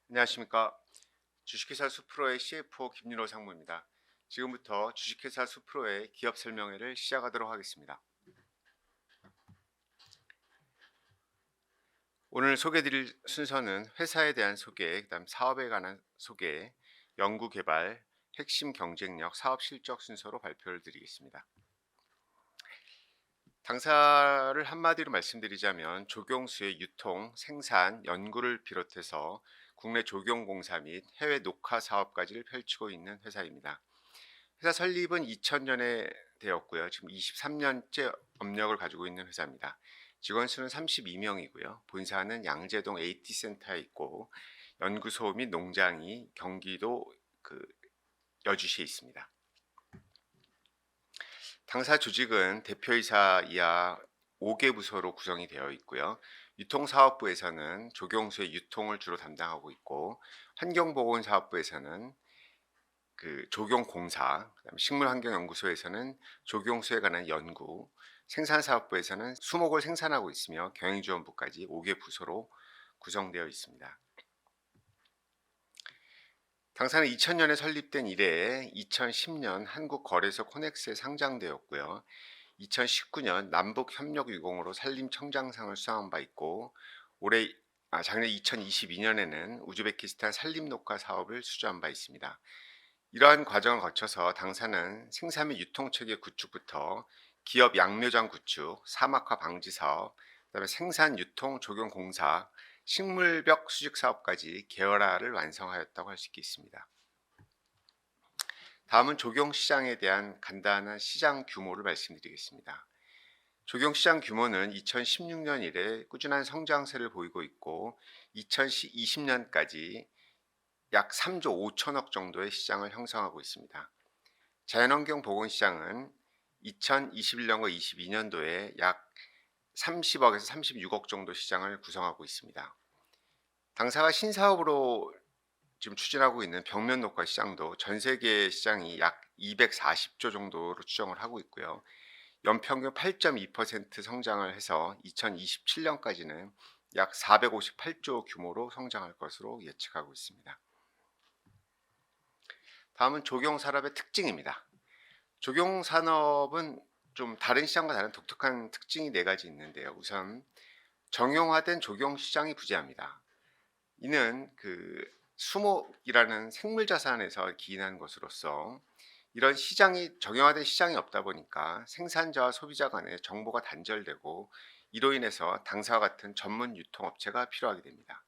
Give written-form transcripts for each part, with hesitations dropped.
안녕하십니까. 주식회사 수프로의 CFO 김윤호 상무입니다. 지금부터 주식회사 수프로의 기업 설명회를 시작하도록 하겠습니다. 오늘 소개드릴 순서는 회사에 대한 소개, 그다음 사업에 관한 소개, 연구 개발, 핵심 경쟁력, 사업 실적 순서로 발표를 드리겠습니다. 당사를 한마디로 말씀드리자면 조경수의 유통, 생산, 연구를 비롯해서 국내 조경공사 및 해외 녹화 사업까지를 펼치고 있는 회사입니다. 회사 설립은 2000년에 되었고요. 지금 23년째 업력을 가지고 있는 회사입니다. 직원 수는 32명이고요. 본사는 양재동 AT센터에 있고 연구소 및 농장이 경기도 여주시에 있습니다. 당사 조직은 대표이사 이하 5개 부서로 구성이 되어 있고요. 유통사업부에서는 조경수의 유통을 주로 담당하고 있고 환경보건사업부에서는 조경공사, 그다음에 식물환경연구소에서는 조경수에 관한 연구, 생산사업부에서는 수목을 생산하고 있으며 경영지원부까지 5개 부서로 구성되어 있습니다. 당사는 2000년에 설립된 이래 2010년 한국거래소 코넥스에 상장되었고요. 2019년 남북협력유공으로 산림청장상을 수상한 바 있고 작년 2022년에는 우즈베키스탄 산림녹화 사업을 수주한 바 있습니다. 이러한 과정을 거쳐서 당사는 생산 및 유통체계 구축부터 기업 양묘장 구축, 사막화 방지 사업, 그다음에 생산 유통 조경 공사, 식물벽 수직 사업까지 계열화를 완성하였다고 할 수 있겠습니다. 다음은 조경 시장에 대한 간단한 시장 규모를 말씀드리겠습니다. 조경 시장 규모는 2016년 이래 꾸준한 성장세를 보이고 있고 2020년까지 약 3조 5천억 정도의 시장을 형성하고 있습니다. 자연환경 보건 시장은 2021년과 22년도에 약 30억에서 36억 정도 시장을 구성하고 있습니다. 당사가 신사업으로 지금 추진하고 있는 벽면 녹화 시장도 전 세계 시장이 약 240조 정도로 추정을 하고 있고요. 연평균 8.2% 성장을 해서 2027년까지는 약 458조 규모로 성장할 것으로 예측하고 있습니다. 다음은 조경산업의 특징입니다. 조경산업은 좀 다른 시장과 다른 독특한 특징이 4가지 있는데요. 우선 정형화된 조경시장이 부재합니다. 이는 수목이라는 생물자산에서 기인한 것으로서 이런 시장이 정형화된 시장이 없다 보니까 생산자와 소비자 간의 정보가 단절되고 이로 인해서 당사와 같은 전문 유통업체가 필요하게 됩니다.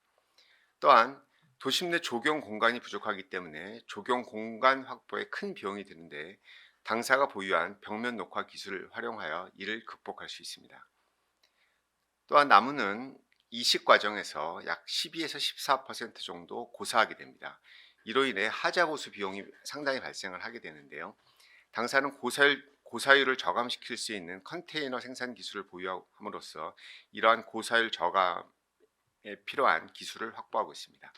또한 도심 내 조경 공간이 부족하기 때문에 조경 공간 확보에 큰 비용이 드는데 당사가 보유한 벽면 녹화 기술을 활용하여 이를 극복할 수 있습니다. 또한 나무는 이식 과정에서 약 12에서 14% 정도 고사하게 됩니다. 이로 인해 하자 보수 비용이 상당히 발생을 하게 되는데요. 당사는 고사율을 저감시킬 수 있는 컨테이너 생산 기술을 보유함으로써 이러한 고사율 저감에 필요한 기술을 확보하고 있습니다.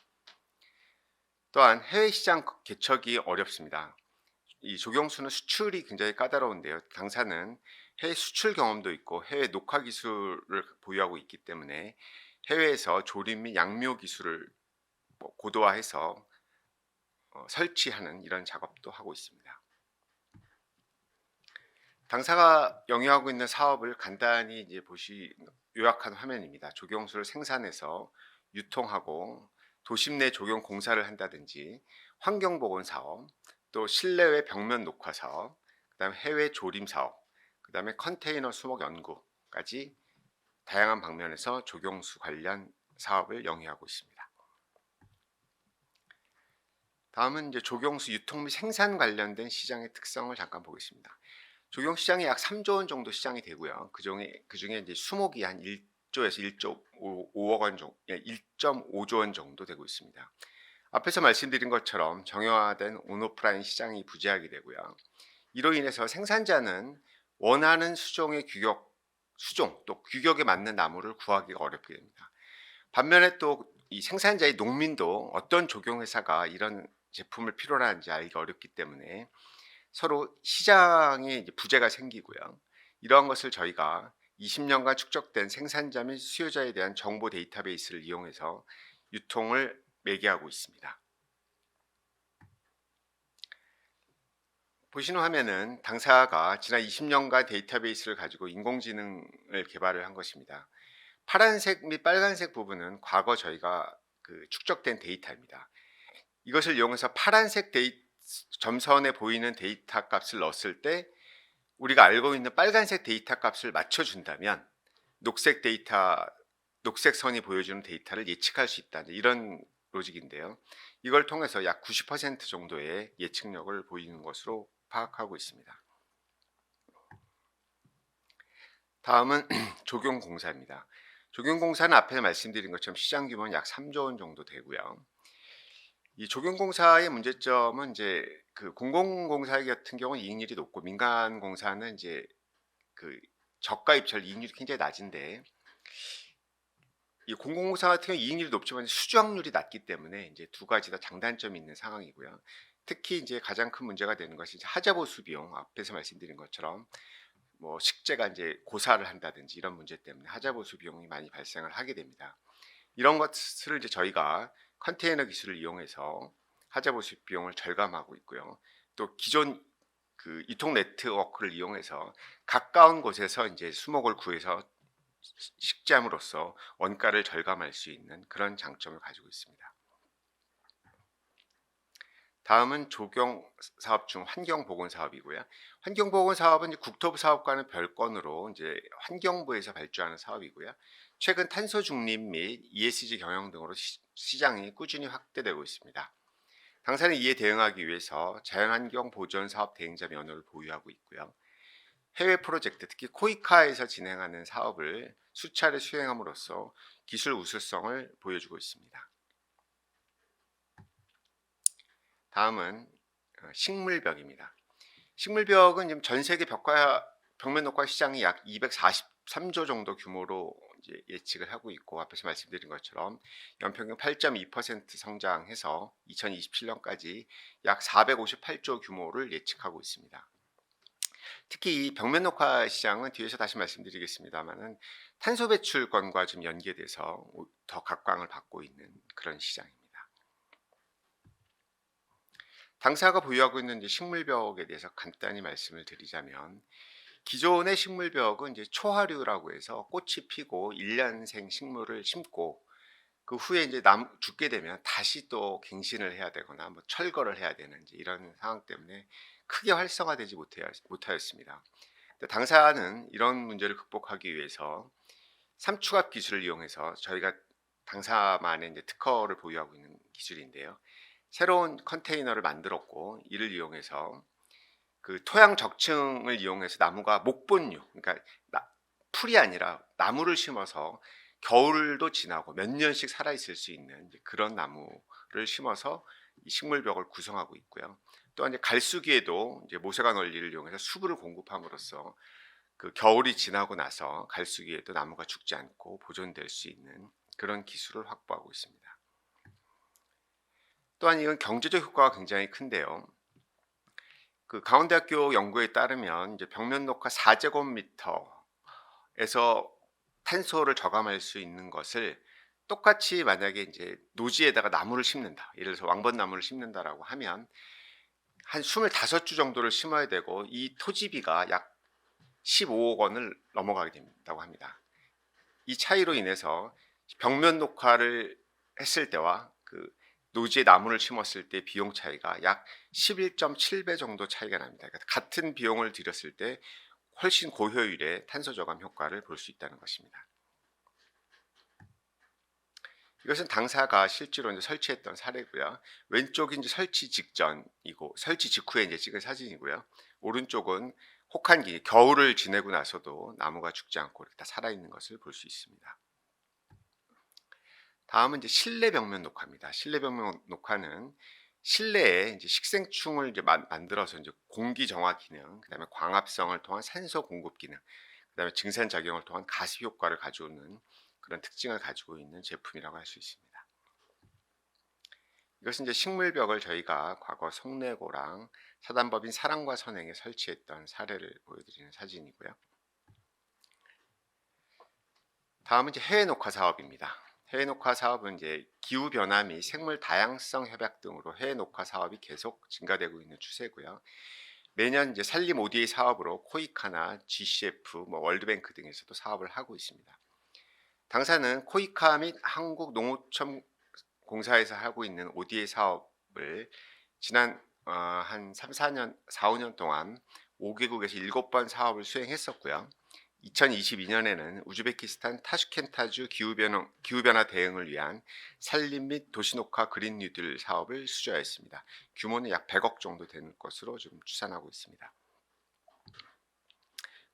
또한 해외 시장 개척이 어렵습니다. 이 조경수는 수출이 굉장히 까다로운데요. 당사는 해외 수출 경험도 있고 해외 녹화 기술을 보유하고 있기 때문에 해외에서 조립 및 양묘 기술을 고도화해서 설치하는 이런 작업도 하고 있습니다. 당사가 영위하고 있는 사업을 간단히 요약한 화면입니다. 조경수를 생산해서 유통하고 도심 내 조경 공사를 한다든지 환경보건 사업, 또 실내외 벽면 녹화 사업, 그다음에 해외 조림 사업, 그다음에 컨테이너 수목 연구까지 다양한 방면에서 조경수 관련 사업을 영위하고 있습니다. 다음은 이제 조경수 유통 및 생산 관련된 시장의 특성을 잠깐 보겠습니다. 조경 시장이 약 3조 원 정도 시장이 되고요. 그중에 이제 수목이 한 1조에서 1.5억 원 정도, 1.5조 원 정도 되고 있습니다. 앞에서 말씀드린 것처럼 정형화된 온오프라인 시장이 부재하게 되고요. 이로 인해서 생산자는 원하는 수종 또 규격에 맞는 나무를 구하기가 어렵게 됩니다. 반면에 또 이 생산자의 농민도 어떤 조경회사가 이런 제품을 필요로 하는지 알기 어렵기 때문에 서로 시장에 부재가 생기고요. 이러한 것을 저희가 20년간 축적된 생산자 및 수요자에 대한 정보 데이터베이스를 이용해서 유통을 매개하고 있습니다. 보시는 화면은 당사가 지난 20년간 데이터베이스를 가지고 인공지능을 개발을 한 것입니다. 파란색 및 빨간색 부분은 과거 저희가 축적된 데이터입니다. 이것을 이용해서 파란색 점선에 보이는 데이터 값을 넣었을 때 우리가 알고 있는 빨간색 데이터 값을 맞춰준다면 녹색 선이 보여주는 데이터를 예측할 수 있다는 이런 로직인데요. 이걸 통해서 약 90% 정도의 예측력을 보이는 것으로 파악하고 있습니다. 다음은 조경공사입니다. 조경공사는 앞에 말씀드린 것처럼 시장 규모는 약 3조 원 정도 되고요. 이 조경공사의 문제점은 이제 공공공사 같은 경우는 이익률이 높고 민간공사는 이제 저가 입찰 이익률이 굉장히 낮은데, 이 공공공사 같은 경우 이익률이 높지만 수주확률이 낮기 때문에 이제 두 가지 다 장단점이 있는 상황이고요. 특히 이제 가장 큰 문제가 되는 것이 이제 하자보수 비용, 앞에서 말씀드린 것처럼 뭐 식재가 이제 고사를 한다든지 이런 문제 때문에 하자보수 비용이 많이 발생을 하게 됩니다. 이런 것을 이제 저희가 컨테이너 기술을 이용해서 하자보수 비용을 절감하고 있고요. 또 기존 이통 네트워크를 이용해서 가까운 곳에서 이제 수목을 구해서 식재함으로써 원가를 절감할 수 있는 그런 장점을 가지고 있습니다. 다음은 조경 사업 중 환경보건 사업이고요. 환경보건 사업은 국토부 사업과는 별건으로 이제 환경부에서 발주하는 사업이고요. 최근 탄소 중립 및 ESG 경영 등으로 시장이 꾸준히 확대되고 있습니다. 당사는 이에 대응하기 위해서 자연환경 보전 사업 대행자 면허를 보유하고 있고요. 해외 프로젝트, 특히 코이카에서 진행하는 사업을 수차례 수행함으로써 기술 우수성을 보여주고 있습니다. 다음은 식물벽입니다. 식물벽은 지금 전 세계 벽면 녹화 시장이 약 243조 정도 규모로 이제 예측을 하고 있고, 앞에서 말씀드린 것처럼 연평균 8.2% 성장해서 2027년까지 약 458조 규모를 예측하고 있습니다. 특히 이 벽면 녹화 시장은 뒤에서 다시 말씀드리겠습니다만은 탄소 배출권과 좀 연계돼서 더 각광을 받고 있는 그런 시장입니다. 당사가 보유하고 있는 이제 식물벽에 대해서 간단히 말씀을 드리자면, 기존의 식물벽은 이제 초하류라고 해서 꽃이 피고 1년생 식물을 심고 그 후에 이제 죽게 되면 다시 또 갱신을 해야 되거나 뭐 철거를 해야 되는 이제 이런 상황 때문에 크게 활성화되지 못하였습니다. 당사는 이런 문제를 극복하기 위해서 삼추압 기술을 이용해서, 저희가 당사만의 이제 특허를 보유하고 있는 기술인데요. 새로운 컨테이너를 만들었고, 이를 이용해서 토양 적층을 이용해서 나무가 목본류, 그러니까 풀이 아니라 나무를 심어서 겨울도 지나고 몇 년씩 살아 있을 수 있는 그런 나무를 심어서 이 식물벽을 구성하고 있고요. 또한 이제 갈수기에도 이제 모세관 원리를 이용해서 수분을 공급함으로써 겨울이 지나고 나서 갈수기에도 나무가 죽지 않고 보존될 수 있는 그런 기술을 확보하고 있습니다. 또한 이건 경제적 효과가 굉장히 큰데요. 강원대학교 연구에 따르면 이제 벽면 녹화 4제곱미터에서 탄소를 저감할 수 있는 것을 똑같이 만약에 이제 노지에다가 나무를 심는다, 예를 들어서 왕벚나무를 심는다라고 하면 한 25주 정도를 심어야 되고, 이 토지비가 약 15억 원을 넘어가게 된다고 합니다. 이 차이로 인해서 벽면 녹화를 했을 때와 노지에 나무를 심었을 때 비용 차이가 약 11.7배 정도 차이가 납니다. 그러니까 같은 비용을 들였을 때 훨씬 고효율의 탄소 저감 효과를 볼 수 있다는 것입니다. 이것은 당사가 실제로 이제 설치했던 사례고요. 왼쪽이 이제 설치 직전이고 설치 직후에 이제 찍은 사진이고요. 오른쪽은 혹한기, 겨울을 지내고 나서도 나무가 죽지 않고 이렇게 다 살아있는 것을 볼 수 있습니다. 다음은 이제 실내 벽면 녹화입니다. 실내 벽면 녹화는 실내에 이제 식생충을 이제 만들어서 이제 공기 정화 기능, 그다음에 광합성을 통한 산소 공급 기능, 그다음에 증산 작용을 통한 가습 효과를 가져오는 그런 특징을 가지고 있는 제품이라고 할 수 있습니다. 이것은 이제 식물벽을 저희가 과거 송내고랑 사단법인 사랑과 선행에 설치했던 사례를 보여드리는 사진이고요. 다음은 이제 해외 녹화 사업입니다. 해외 녹화 사업은 이제 기후 변화 및 생물 다양성 협약 등으로 해외 녹화 사업이 계속 증가되고 있는 추세고요. 매년 이제 산림 ODA 사업으로 코이카나 GCF, 월드뱅크 등에서도 사업을 하고 있습니다. 당사는 코이카 및 한국농어촌 공사에서 하고 있는 ODA 사업을 지난 한 3, 4년, 4, 5년 동안 5개국에서 7번 사업을 수행했었고요. 2022년에는 우즈베키스탄 타슈켄타주 기후변화 대응을 위한 산림 및 도시녹화 그린 뉴딜 사업을 수주하였습니다. 규모는 약 100억 정도 되는 것으로 좀 추산하고 있습니다.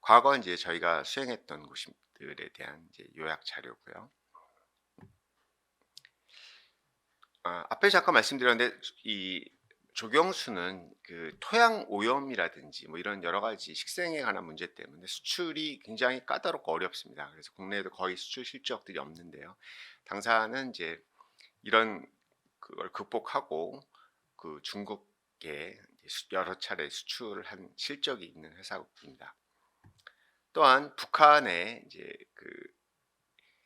과거 이제 저희가 수행했던 곳들에 대한 이제 요약 자료고요. 앞에 잠깐 말씀드렸는데 이 조경수는 그 토양 오염이라든지 이런 여러 가지 식생에 관한 문제 때문에 수출이 굉장히 까다롭고 어렵습니다. 그래서 국내에도 거의 수출 실적들이 없는데요. 당사는 이제 이런 그걸 극복하고 그 중국에 여러 차례 수출을 한 실적이 있는 회사입니다. 또한 북한에 이제 그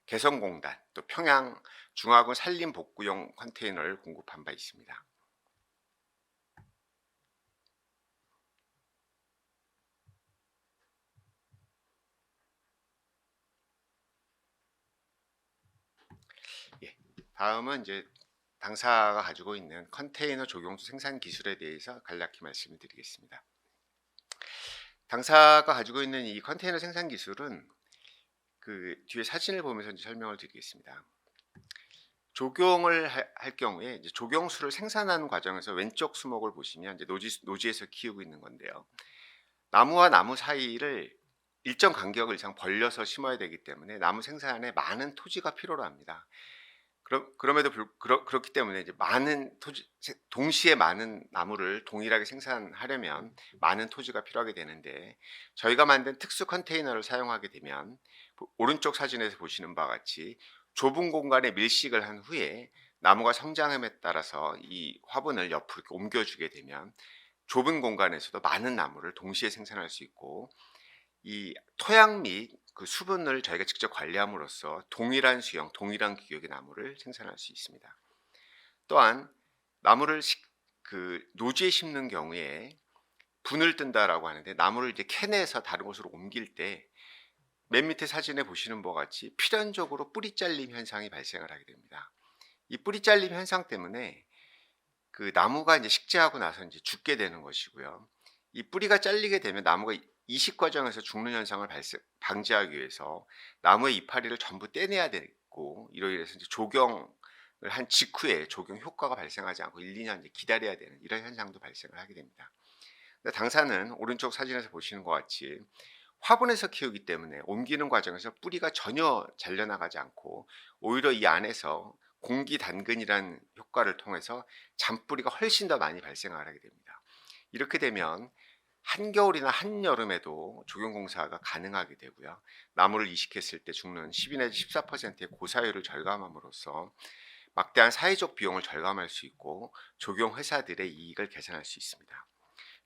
개성공단, 또 평양 중화군 산림 복구용 컨테이너를 공급한 바 있습니다. 예, 다음은 이제 당사가 가지고 있는 컨테이너 조경수 생산 기술에 대해서 간략히 말씀을 드리겠습니다. 당사가 가지고 있는 이 컨테이너 생산 기술은 그 뒤에 사진을 보면서 이제 설명을 드리겠습니다. 조경을 할 경우에 이제 조경수를 생산하는 과정에서 왼쪽 수목을 보시면 이제 노지에서 키우고 있는 건데요. 나무와 나무 사이를 일정 간격 이상 벌려서 심어야 되기 때문에 나무 생산에 많은 토지가 필요로 합니다. 그렇기 때문에 이제 많은 동시에 많은 나무를 동일하게 생산하려면 많은 토지가 필요하게 되는데, 저희가 만든 특수 컨테이너를 사용하게 되면 오른쪽 사진에서 보시는 바와 같이 좁은 공간에 밀식을 한 후에 나무가 성장함에 따라서 이 화분을 옆으로 이렇게 옮겨주게 되면 좁은 공간에서도 많은 나무를 동시에 생산할 수 있고, 이 토양 및 그 수분을 저희가 직접 관리함으로써 동일한 수형, 동일한 규격의 나무를 생산할 수 있습니다. 또한 나무를 그 노지에 심는 경우에 분을 뜬다라고 하는데, 나무를 이제 캐내서 다른 곳으로 옮길 때 맨 밑에 사진에 보시는 바와 같이 필연적으로 뿌리 잘림 현상이 발생을 하게 됩니다. 이 뿌리 잘림 현상 때문에 그 나무가 이제 식재하고 나서 이제 죽게 되는 것이고요. 이 뿌리가 잘리게 되면 나무가 이식 과정에서 죽는 현상을 방지하기 위해서 나무의 이파리를 전부 떼내야 되고, 이로 인해서 이제 조경을 한 직후에 조경 효과가 발생하지 않고 1, 2년 이제 기다려야 되는 이런 현상도 발생을 하게 됩니다. 당사는 오른쪽 사진에서 보시는 것 같이 화분에서 키우기 때문에 옮기는 과정에서 뿌리가 전혀 잘려나가지 않고 오히려 이 안에서 공기 단근이라는 효과를 통해서 잔뿌리가 훨씬 더 많이 발생을 하게 됩니다. 이렇게 되면 한겨울이나 한여름에도 조경공사가 가능하게 되고요. 나무를 이식했을 때 죽는 12 내지 14%의 고사율을 절감함으로써 막대한 사회적 비용을 절감할 수 있고 조경 회사들의 이익을 개선할 수 있습니다.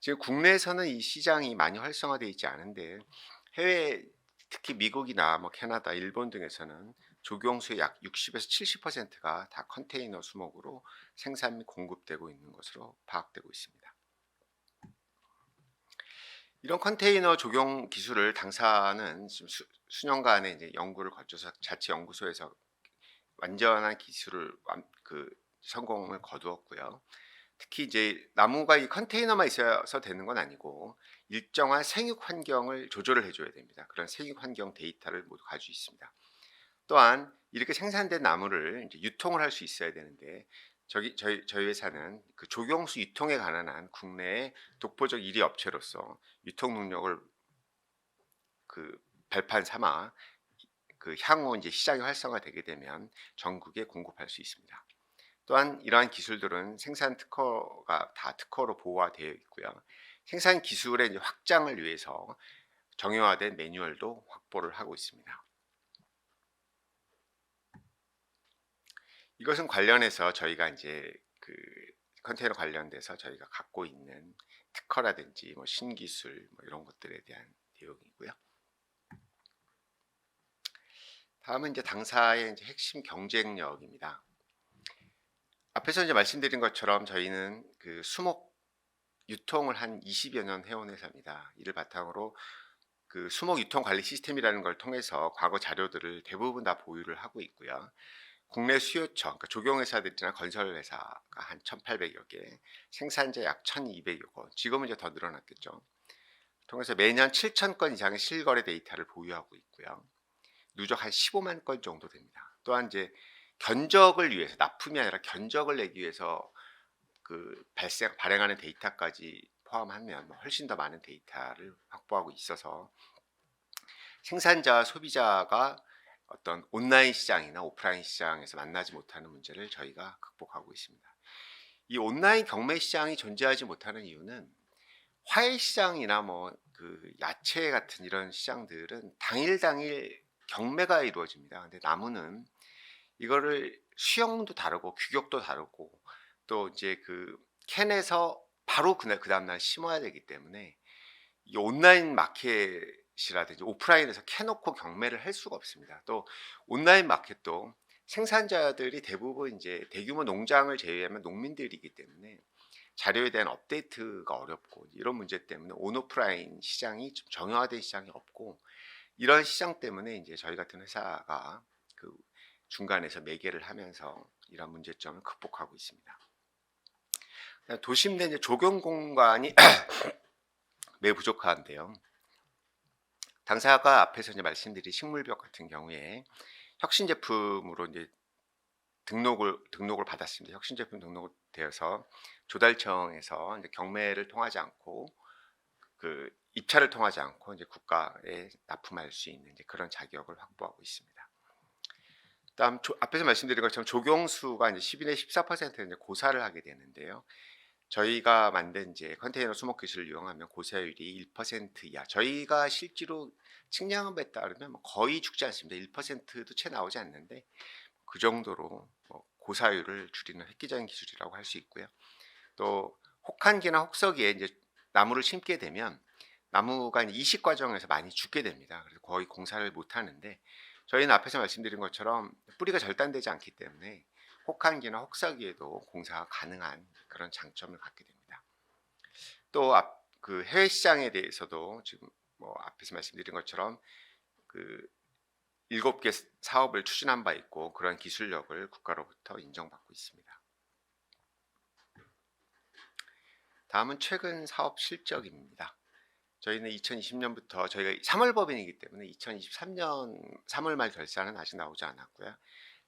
지금 국내에서는 이 시장이 많이 활성화되어 있지 않은데, 해외 특히 미국이나 캐나다, 일본 등에서는 조경수의 약 60에서 70%가 다 컨테이너 수목으로 생산 및 공급되고 있는 것으로 파악되고 있습니다. 이런 컨테이너 조경 기술을 당사는 지금 수년간의 이제 연구를 거쳐서 자체 연구소에서 완전한 기술을 성공을 거두었고요. 특히 이제 나무가 이 컨테이너만 있어서 되는 건 아니고 일정한 생육 환경을 조절을 해줘야 됩니다. 그런 생육 환경 데이터를 모두 가지고 있습니다. 또한 이렇게 생산된 나무를 이제 유통을 할 수 있어야 되는데, 저희 회사는 그 조경수 유통에 관한 한 국내의 독보적 1위 업체로서 유통 능력을 그 발판 삼아 그 향후 이제 시장이 활성화되게 되면 전국에 공급할 수 있습니다. 또한 이러한 기술들은 생산 특허가 다 특허로 보호되어 있고요. 생산 기술의 이제 확장을 위해서 정형화된 매뉴얼도 확보를 하고 있습니다. 이것은 관련해서 저희가 이제 그 컨테이너 관련돼서 저희가 갖고 있는 특허라든지 신기술 이런 것들에 대한 내용이고요. 다음은 이제 당사의 이제 핵심 경쟁력입니다. 앞에서 이제 말씀드린 것처럼 저희는 그 수목 유통을 한 20여 년 해온 회사입니다. 이를 바탕으로 그 수목 유통 관리 시스템이라는 걸 통해서 과거 자료들을 대부분 다 보유를 하고 있고요. 국내 수요처, 그러니까 조경회사들이나 건설회사가 한 1,800여 개, 생산자 약 1,200여 건, 지금은 이제 더 늘어났겠죠. 통해서 매년 7천 건 이상의 실거래 데이터를 보유하고 있고요. 누적 한 15만 건 정도 됩니다. 또한 이제 견적을 위해서, 납품이 아니라 견적을 내기 위해서 그 발행하는 데이터까지 포함하면 훨씬 더 많은 데이터를 확보하고 있어서 생산자와 소비자가 어떤 온라인 시장이나 오프라인 시장에서 만나지 못하는 문제를 저희가 극복하고 있습니다. 이 온라인 경매 시장이 존재하지 못하는 이유는 화훼 시장이나 뭐 그 야채 같은 이런 시장들은 당일 경매가 이루어집니다. 근데 나무는 이거를 수영도 다르고 규격도 다르고 또 이제 그 캔에서 바로 그 다음날 심어야 되기 때문에 이 온라인 마켓이라든지 오프라인에서 캐놓고 경매를 할 수가 없습니다. 또 온라인 마켓도 생산자들이 대부분 이제 대규모 농장을 제외하면 농민들이기 때문에 자료에 대한 업데이트가 어렵고 이런 문제 때문에 온오프라인 시장이 좀 정형화된 시장이 없고, 이런 시장 때문에 이제 저희 같은 회사가 그 중간에서 매개를 하면서 이런 문제점을 극복하고 있습니다. 도심 내 이제 조경 공간이 매우 부족한데요. 당사가 앞에서 이제 말씀드린 식물벽 같은 경우에 혁신 제품으로 이제 등록을 받았습니다. 혁신 제품 등록되어서 조달청에서 이제 경매를 통하지 않고 그 입찰을 통하지 않고 이제 국가에 납품할 수 있는 이제 그런 자격을 확보하고 있습니다. 다음 앞에서 말씀드린 것처럼 조경수가 이제 12내 14% 이제 고사를 하게 되는데요. 저희가 만든 이제 컨테이너 수목 기술을 이용하면 고사율이 1% 이하. 저희가 실제로 측량에 따르면 뭐 거의 죽지 않습니다. 1%도 채 나오지 않는데 그 정도로 뭐 고사율을 줄이는 획기적인 기술이라고 할 수 있고요. 또 혹한기나 혹서기에 이제 나무를 심게 되면 나무가 이식 과정에서 많이 죽게 됩니다. 그래서 거의 공사를 못 하는데 저희는 앞에서 말씀드린 것처럼 뿌리가 절단되지 않기 때문에 혹한기나 혹서기에도 공사가 가능한 그런 장점을 갖게 됩니다. 또 그 해외 시장에 대해서도 지금 뭐 앞에서 말씀드린 것처럼 그 7개 사업을 추진한 바 있고 그런 기술력을 국가로부터 인정받고 있습니다. 다음은 최근 사업 실적입니다. 저희는 2020년부터 저희가 3월 법인이기 때문에 2023년 3월 말 결산은 아직 나오지 않았고요.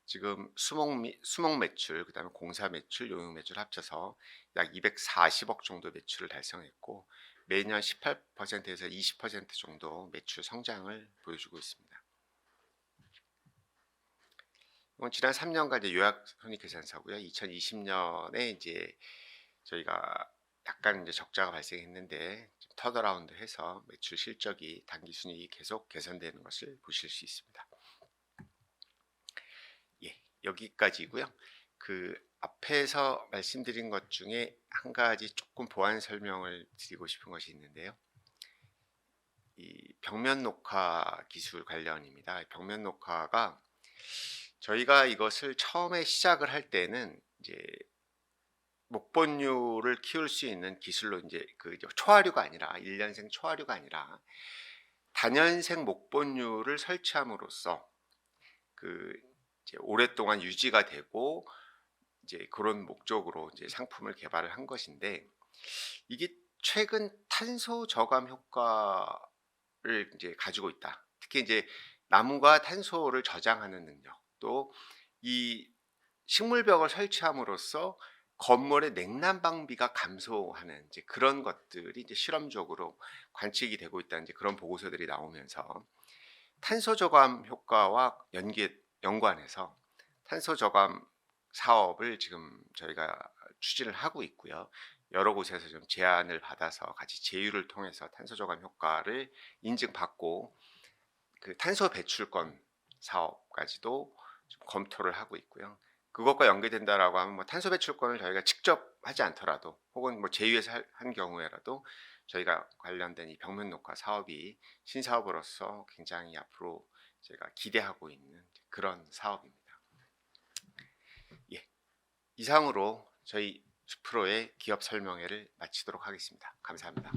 지금 수목 매출, 그다음에 공사 매출, 용역 매출 합쳐서 약 240억 정도 매출을 달성했고 매년 18%에서 20% 정도 매출 성장을 보여주고 있습니다. 이건 지난 3년간 이제 요약 손익계산서고요. 2020년에 이제 저희가 약간 이제 적자가 발생했는데 턴어라운드해서 매출 실적이 단기 순이익이 계속 개선되는 것을 보실 수 있습니다. 예, 여기까지고요. 그 앞에서 말씀드린 것 중에 한 가지 조금 보완 설명을 드리고 싶은 것이 있는데요. 이 벽면 녹화 기술 관련입니다. 벽면 녹화가 저희가 이것을 처음에 시작을 할 때는 이제 목본류를 키울 수 있는 기술로 이제 그 초하류가 아니라 1년생 초하류가 아니라 단연생 목본류를 설치함으로써 그 이제 오랫동안 유지가 되고 이제 그런 목적으로 이제 상품을 개발을 한 것인데, 이게 최근 탄소 저감 효과를 이제 가지고 있다. 특히 이제 나무가 탄소를 저장하는 능력, 또 이 식물벽을 설치함으로써 건물의 냉난 방비가 감소하는 이제 그런 것들이 이제 실험적으로 관측이 되고 있다는 이제 그런 보고서들이 나오면서 탄소 저감 효과와 연관해서 탄소 저감 사업을 지금 저희가 추진을 하고 있고요. 여러 곳에서 좀 제안을 받아서 같이 제휴를 통해서 탄소 저감 효과를 인증받고 그 탄소 배출권 사업까지도 좀 검토를 하고 있고요. 그것과 연계된다라고 하면 뭐 탄소 배출권을 저희가 직접 하지 않더라도 혹은 뭐 제휴해서 한 경우에라도 저희가 관련된 이 벽면 녹화 사업이 신사업으로서 굉장히 앞으로 제가 기대하고 있는 그런 사업입니다. 예, 이상으로 저희 수프로의 기업 설명회를 마치도록 하겠습니다. 감사합니다.